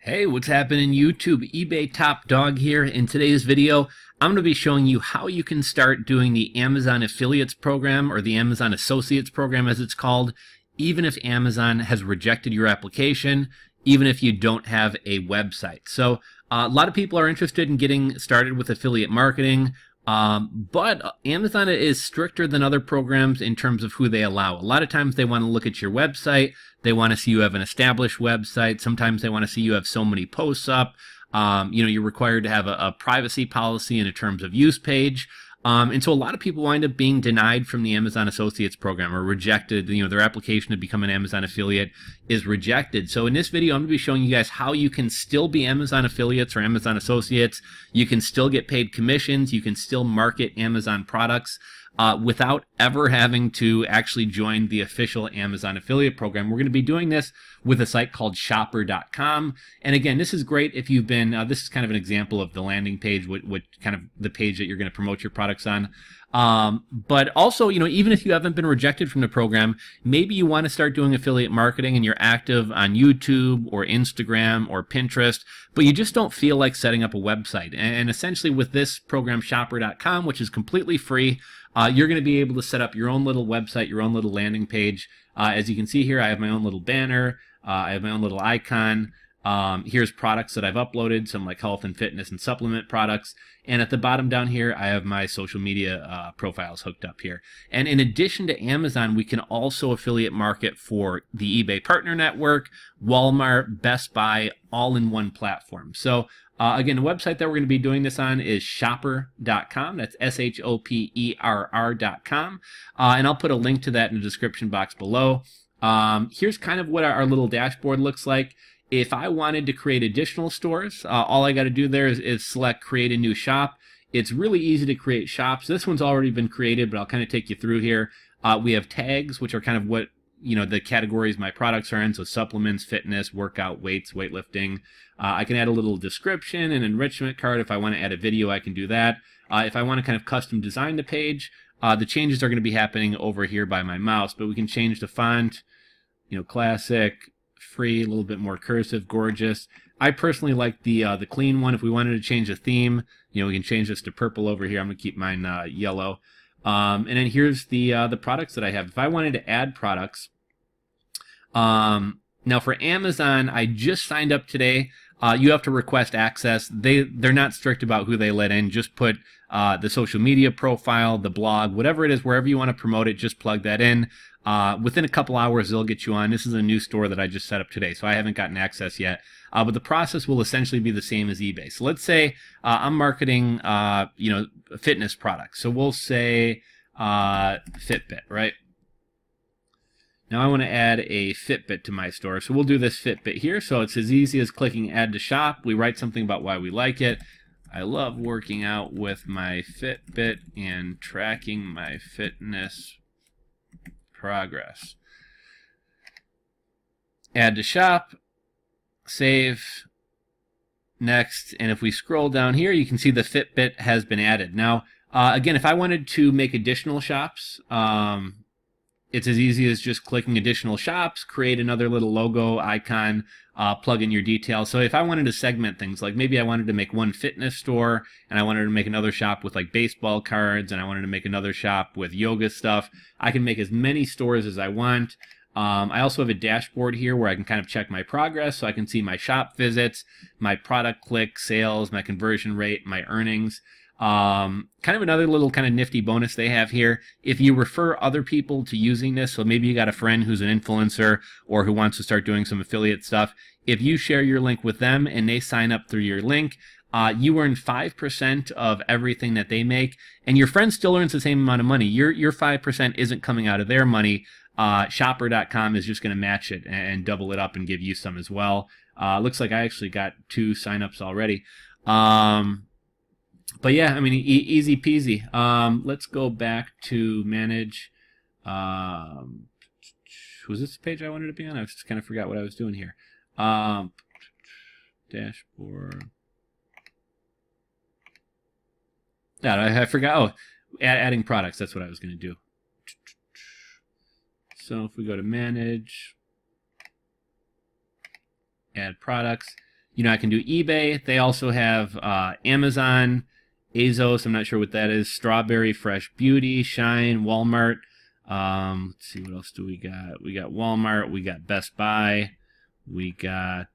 Hey, what's happening YouTube? eBay Top Dog here. In today's video, I'm going to be showing you how you can start doing the Amazon Affiliates program, or the Amazon Associates program as it's called, even if Amazon has rejected your application, even if you don't have a website. So a lot of people are interested in getting started with affiliate marketing, but Amazon is stricter than other programs in terms of who they allow. A lot of times they want to look at your website. They want to see you have an established website. Sometimes they want to see you have so many posts up. You're required to have a privacy policy and a terms of use page. And so a lot of people wind up being denied from the Amazon Associates program, or rejected. Their application to become an Amazon affiliate is rejected. So in this video, I'm going to be showing you guys how you can still be Amazon affiliates or Amazon Associates. You can still get paid commissions. You can still market Amazon products without ever having to actually join the official Amazon affiliate program. We're going to be doing this with a site called shopper.com. And again, this is great if you've been, this is kind of an example of the landing page, what kind of the page that you're going to promote your products on. But also, even if you haven't been rejected from the program, maybe you want to start doing affiliate marketing and you're active on YouTube or Instagram or Pinterest, but you just don't feel like setting up a website. And essentially with this program, shopper.com, which is completely free, you're going to be able to set up your own little website, your own little landing page. As you can see here, I have my own little banner. I have my own little icon. Here's products that I've uploaded, some like health and fitness and supplement products. And at the bottom down here, I have my social media profiles hooked up here. And in addition to Amazon, we can also affiliate market for the eBay Partner Network, Walmart, Best Buy, all in one platform. So again, the website that we're going to be doing this on is shopper.com. That's shopperr.com. And I'll put a link to that in the description box below. Here's kind of what our little dashboard looks like. If I wanted to create additional stores, all I got to do there is select create a new shop. It's really easy to create shops. This one's already been created, but I'll kind of take you through here. We have tags, which are kind of what the categories my products are in. So supplements, fitness, workout, weights, weightlifting. I can add a little description and enrichment card. If I want to add a video, I can do that. If I want to kind of custom design the page, the changes are going to be happening over here by my mouse, but we can change the font, classic, free, a little bit more cursive, gorgeous. I personally like the clean one. If we wanted to change the theme, we can change this to purple over here. I'm going to keep mine yellow. And then here's the products that I have. If I wanted to add products, now for Amazon, I just signed up today. You have to request access. They're not strict about who they let in. Just put the social media profile, the blog, whatever it is, wherever you want to promote it, just plug that in. Within a couple hours, they'll get you on. This is a new store that I just set up today, so I haven't gotten access yet. But the process will essentially be the same as eBay. So let's say I'm marketing, fitness products. So we'll say Fitbit, right? Now I want to add a Fitbit to my store. So we'll do this Fitbit here. So it's as easy as clicking add to shop. We write something about why we like it. I love working out with my Fitbit and tracking my fitness progress. Add to shop, save, next, and if we scroll down here, you can see the Fitbit has been added. Now, again, if I wanted to make additional shops, it's as easy as just clicking additional shops, create another little logo icon, plug in your details. So if I wanted to segment things, like maybe I wanted to make one fitness store, and I wanted to make another shop with like baseball cards, and I wanted to make another shop with yoga stuff, I can make as many stores as I want. I also have a dashboard here where I can kind of check my progress, so I can see my shop visits, my product click, sales, my conversion rate, my earnings. Kind of another little kind of nifty bonus they have here. If you refer other people to using this, so maybe you got a friend who's an influencer or who wants to start doing some affiliate stuff, if you share your link with them and they sign up through your link, you earn 5% of everything that they make, and your friend still earns the same amount of money. Your 5% isn't coming out of their money. Shopper.com is just going to match it and double it up and give you some as well. Looks like I actually got 2 signups already. But yeah, I mean, easy peasy. Let's go back to manage. Was this the page I wanted to be on? I just kind of forgot what I was doing here. Dashboard. Yeah, I forgot. Oh, adding products. That's what I was going to do. So if we go to manage, add products, I can do eBay. They also have Amazon, Azos, I'm not sure what that is, Strawberry, Fresh Beauty, Shine, Walmart. Let's see, what else do we got? We got Walmart, we got Best Buy, we got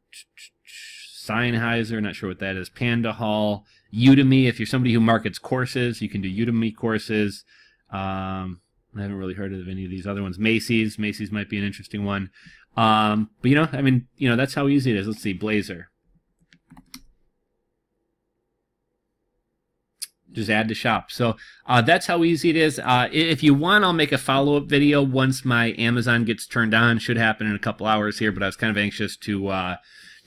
Sennheiser, not sure what that is, Panda Hall, Udemy. If you're somebody who markets courses, you can do Udemy courses. I haven't really heard of any of these other ones. Macy's might be an interesting one. But that's how easy it is. Let's see, Blazer. Just add to shop. So that's how easy it is. If you want, I'll make a follow-up video once my Amazon gets turned on. Should happen in a couple hours here, but I was kind of anxious to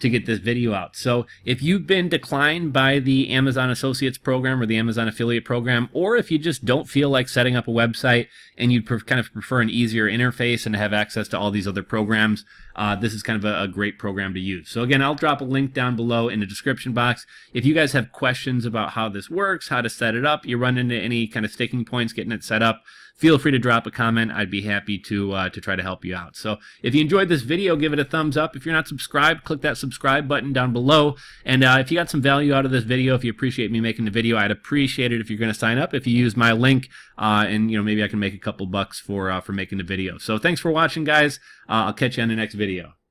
get this video out. So if you've been declined by the Amazon Associates program or the Amazon Affiliate program, or if you just don't feel like setting up a website and you kind of prefer an easier interface and have access to all these other programs, this is kind of a great program to use. So again, I'll drop a link down below in the description box. If you guys have questions about how this works, how to set it up, you run into any kind of sticking points getting it set up, feel free to drop a comment. I'd be happy to try to help you out. So if you enjoyed this video, give it a thumbs up. If you're not subscribed, click that subscribe button down below. And if you got some value out of this video, if you appreciate me making the video, I'd appreciate it if you're going to sign up. If you use my link, and maybe I can make a couple bucks for making the video. So thanks for watching, guys. I'll catch you on the next video.